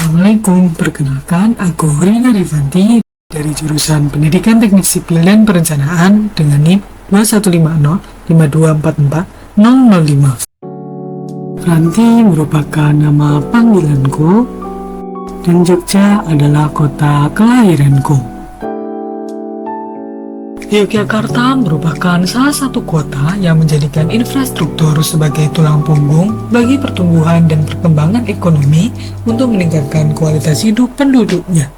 Assalamualaikum, perkenalkan aku Rina Rifanti dari jurusan Pendidikan Teknik Sipil dan Perencanaan dengan NIM 215052440005. Ranti merupakan nama panggilanku dan Jogja adalah kota kelahiranku. Yogyakarta merupakan salah satu kota yang menjadikan infrastruktur sebagai tulang punggung bagi pertumbuhan dan perkembangan ekonomi untuk meningkatkan kualitas hidup penduduknya.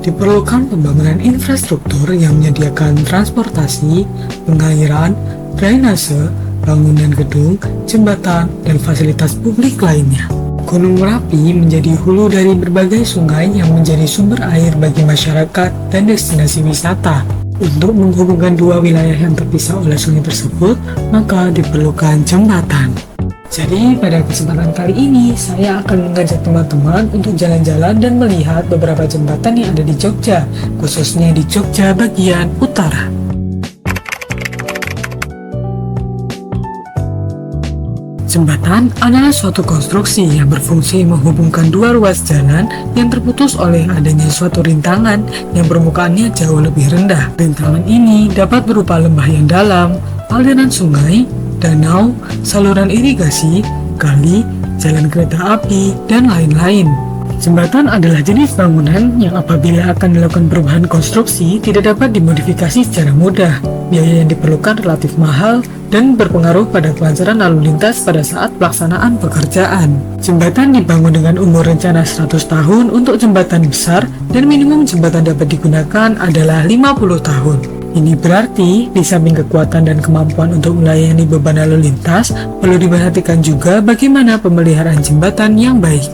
Diperlukan pembangunan infrastruktur yang menyediakan transportasi, pengairan, drainase, bangunan gedung, jembatan, dan fasilitas publik lainnya. Gunung Merapi menjadi hulu dari berbagai sungai yang menjadi sumber air bagi masyarakat dan destinasi wisata. Untuk menghubungkan dua wilayah yang terpisah oleh sungai tersebut, maka diperlukan jembatan. Jadi pada kesempatan kali ini, saya akan mengajak teman-teman untuk jalan-jalan dan melihat beberapa jembatan yang ada di Jogja, khususnya di Jogja bagian utara. Jembatan adalah suatu konstruksi yang berfungsi menghubungkan dua ruas jalan yang terputus oleh adanya suatu rintangan yang permukaannya jauh lebih rendah. Rintangan ini dapat berupa lembah yang dalam, aliran sungai, danau, saluran irigasi, kali, jalan kereta api, dan lain-lain. Jembatan adalah jenis bangunan yang apabila akan dilakukan perubahan konstruksi tidak dapat dimodifikasi secara mudah. Biaya yang diperlukan relatif mahal dan berpengaruh pada kelancaran lalu lintas pada saat pelaksanaan pekerjaan. Jembatan dibangun dengan umur rencana 100 tahun untuk jembatan besar dan minimum jembatan dapat digunakan adalah 50 tahun. Ini berarti di samping kekuatan dan kemampuan untuk melayani beban lalu lintas, perlu diperhatikan juga bagaimana pemeliharaan jembatan yang baik.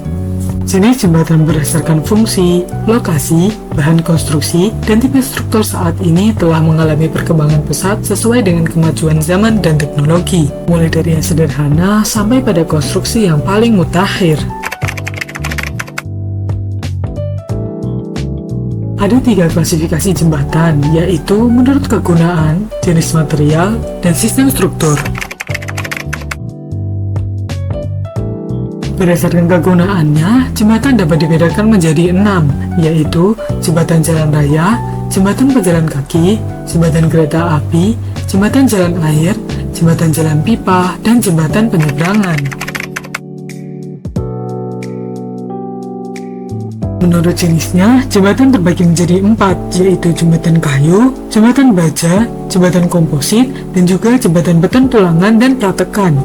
Jenis jembatan berdasarkan fungsi, lokasi, bahan konstruksi, dan tipe struktur saat ini telah mengalami perkembangan pesat sesuai dengan kemajuan zaman dan teknologi, mulai dari yang sederhana sampai pada konstruksi yang paling mutakhir. Ada 3 klasifikasi jembatan, yaitu menurut kegunaan, jenis material, dan sistem struktur. Berdasarkan kegunaannya, jembatan dapat dibedakan menjadi 6, yaitu jembatan jalan raya, jembatan pejalan kaki, jembatan kereta api, jembatan jalan air, jembatan jalan pipa, dan jembatan penyeberangan. Menurut jenisnya, jembatan terbagi menjadi 4, yaitu jembatan kayu, jembatan baja, jembatan komposit, dan juga jembatan beton tulangan dan pratekan.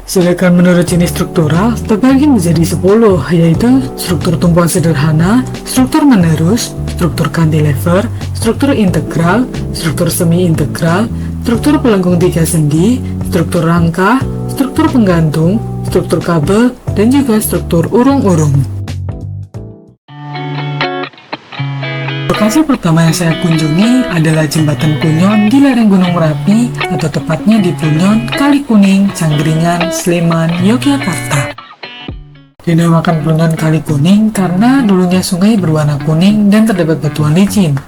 Sedangkan menurut jenis struktural, terbagi menjadi 10, yaitu struktur tumpuan sederhana, struktur menerus, struktur cantilever, struktur integral, struktur semi-integral, struktur pelengkung 3 sendi, struktur rangka, struktur penggantung, struktur kabel, dan juga struktur urung-urung. Lokasi pertama yang saya kunjungi adalah Jembatan Punyon di lereng Gunung Merapi, atau tepatnya di Punyon, Kali Kuning, Cangkringan, Sleman, Yogyakarta. Dinamakan Punyon Kali Kuning karena dulunya sungai berwarna kuning dan terdapat batuan licin.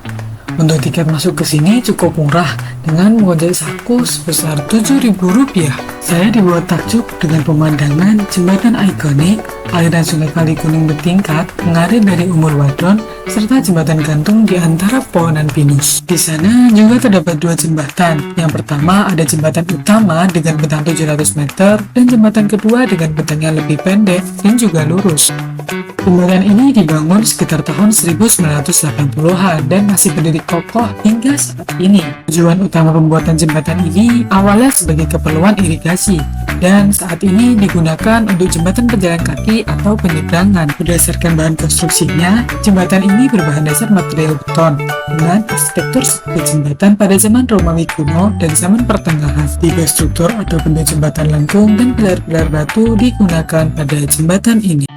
Untuk tiket masuk ke sini cukup murah dengan mengojek saku sebesar Rp7.000. Saya dibuat takjub dengan pemandangan jembatan ikonik, aliran sungai Kali Kuning bertingkat mengalir dari Umur Wadon, serta jembatan gantung di antara pohonan pinus. Di sana juga terdapat 2 jembatan. Yang pertama ada jembatan utama dengan bentang 700 meter dan jembatan kedua dengan bentang yang lebih pendek dan juga lurus. Jembatan ini dibangun sekitar tahun 1980-an dan masih berdiri kokoh hingga saat ini. Tujuan utama pembuatan jembatan ini awalnya sebagai keperluan irigasi dan saat ini digunakan untuk jembatan pejalan kaki atau penyeberangan. Berdasarkan bahan konstruksinya, jembatan ini berbahan dasar material beton dengan arsitektur seperti jembatan pada zaman Romawi kuno dan zaman pertengahan. 3 struktur atau bentuk jembatan lengkung dan pilar-pilar batu digunakan pada jembatan ini.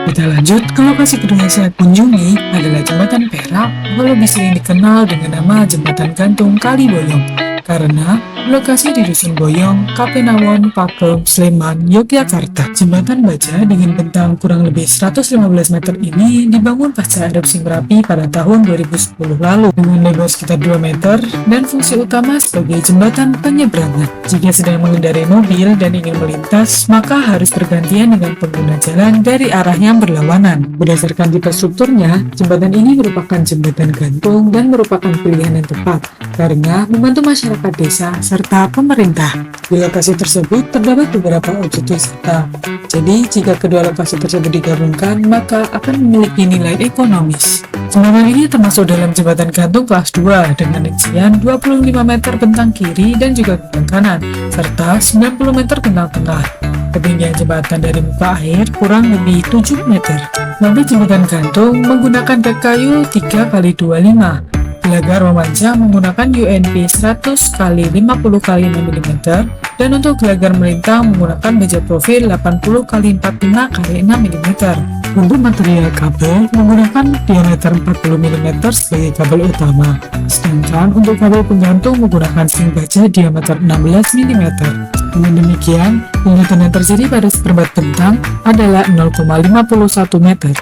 Kita lanjut ke lokasi kedua yang saya kunjungi adalah Jembatan Perak, atau lebih sering dikenal dengan nama Jembatan Gantung Kali Boyong. karena lokasi di Dusun Boyong, Kapenawon, Pakem, Sleman, Yogyakarta. Jembatan baja dengan bentang kurang lebih 115 meter ini dibangun pasca erupsi Merapi pada tahun 2010 lalu dengan lebar sekitar 2 meter dan fungsi utama sebagai jembatan penyeberangan. Jika sedang mengendarai mobil dan ingin melintas, maka harus bergantian dengan pengguna jalan dari arah yang berlawanan. Berdasarkan tipe strukturnya, jembatan ini merupakan jembatan gantung dan merupakan pilihan yang tepat karena membantu masyarakat desa serta pemerintah. Di lokasi tersebut terdapat beberapa objek wisata. Jadi, jika kedua lokasi tersebut digabungkan, maka akan memiliki nilai ekonomis. Jembatan ini termasuk dalam jembatan gantung kelas 2 dengan rincian 25 meter bentang kiri dan juga bentang kanan, serta 90 meter bentang tengah. Ketinggian jembatan dari muka air kurang lebih 7 meter. Nanti jembatan gantung menggunakan dek kayu 3x25. Gelagar memanjang menggunakan UNP 100 x 50 x 6 mm dan untuk gelagar melintang menggunakan baja profil 80 x 45 x 6 mm. Untuk material kabel menggunakan diameter 40 mm sebagai kabel utama, sedangkan untuk kabel penggantung menggunakan string baja diameter 16 mm. Dengan demikian, kegiatan yang terjadi pada seperempat bentang adalah 0,51 meter.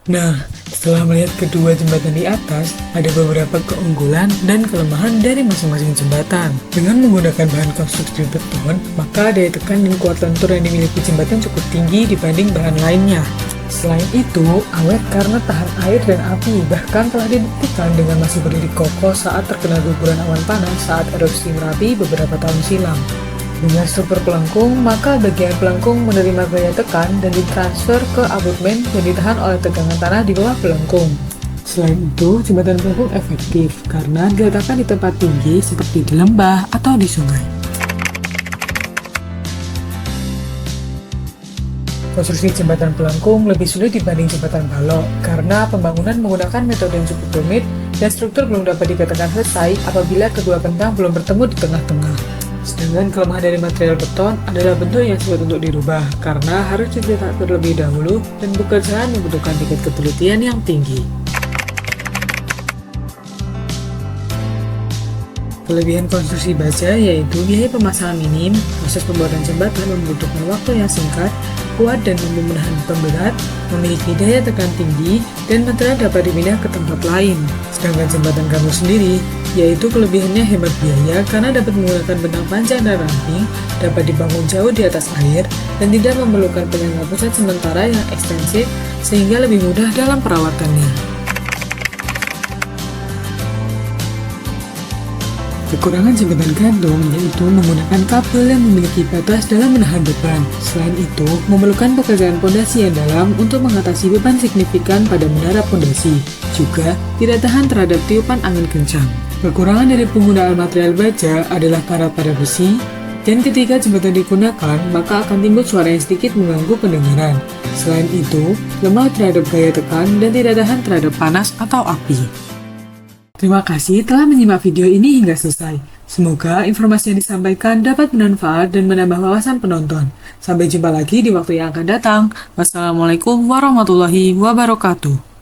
Nah, setelah melihat kedua jembatan di atas, ada beberapa keunggulan dan kelemahan dari masing-masing jembatan. Dengan menggunakan bahan konstruksi beton, maka daya tekan dan kuat lentur yang dimiliki jembatan cukup tinggi dibanding bahan lainnya. Selain itu, awet karena tahan air dan api, bahkan telah dibuktikan dengan masih berdiri kokoh saat terkena guguran awan panas saat erupsi Merapi beberapa tahun silam. Dengan struktur pelengkung, maka bagian pelengkung menerima gaya tekan dan ditransfer ke abutmen yang ditahan oleh tegangan tanah di bawah pelengkung. Selain itu, jembatan pelengkung efektif karena diletakkan di tempat tinggi seperti di lembah atau di sungai. Konstruksi jembatan pelengkung lebih sulit dibanding jembatan balok karena pembangunan menggunakan metode yang cukup rumit dan struktur belum dapat dikatakan selesai apabila kedua bentang belum bertemu di tengah-tengah. Sedangkan kelemahan dari material beton adalah bentuk yang sulit untuk dirubah karena harus dicetak terlebih dahulu dan pekerjaan membutuhkan tingkat ketelitian yang tinggi. Kelebihan konstruksi baja yaitu biaya pemasangan minim, proses pembuatan jembatan membutuhkan waktu yang singkat, kuat dan mampu menahan pemberat, memiliki daya tekan tinggi, dan material dapat dipindah ke tempat lain. Sedangkan jembatan gantung sendiri, yaitu kelebihannya hemat biaya karena dapat menggunakan benang panjang dan ramping, dapat dibangun jauh di atas air, dan tidak memerlukan penyangga pusat sementara yang ekstensif sehingga lebih mudah dalam perawatannya. Kekurangan jembatan gantung yaitu menggunakan kabel yang memiliki batas dalam menahan beban. Selain itu, memerlukan pekerjaan pondasi yang dalam untuk mengatasi beban signifikan pada menara pondasi. Juga tidak tahan terhadap tiupan angin kencang. Kekurangan dari penggunaan material baja adalah karat pada besi, dan ketika jembatan digunakan, maka akan timbul suara yang sedikit mengganggu pendengaran. Selain itu, lemah terhadap gaya tekan dan tidak tahan terhadap panas atau api. Terima kasih telah menyimak video ini hingga selesai. Semoga informasi yang disampaikan dapat bermanfaat dan menambah wawasan penonton. Sampai jumpa lagi di waktu yang akan datang. Wassalamualaikum warahmatullahi wabarakatuh.